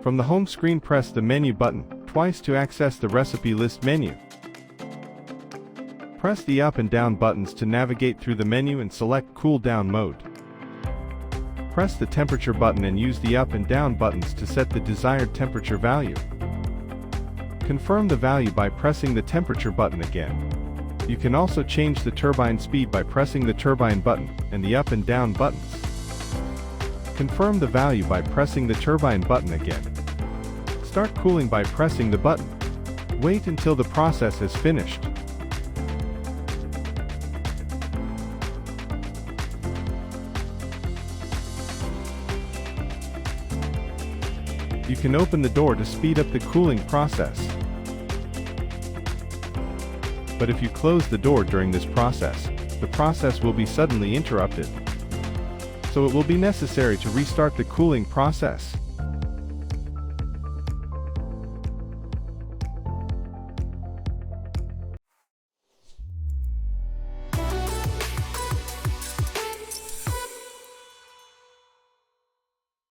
From the home screen, press the menu button twice to access the recipe list menu. Press the up and down buttons to navigate through the menu and select cool down mode. Press the temperature button and use the up and down buttons to set the desired temperature value. Confirm the value by pressing the temperature button again. You can also change the turbine speed by pressing the turbine button and the up and down buttons. Confirm the value by pressing the turbine button again. Start cooling by pressing the button. Wait until the process has finished. You can open the door to speed up the cooling process. But if you close the door during this process, the process will be suddenly interrupted. So it will be necessary to restart the cooling process.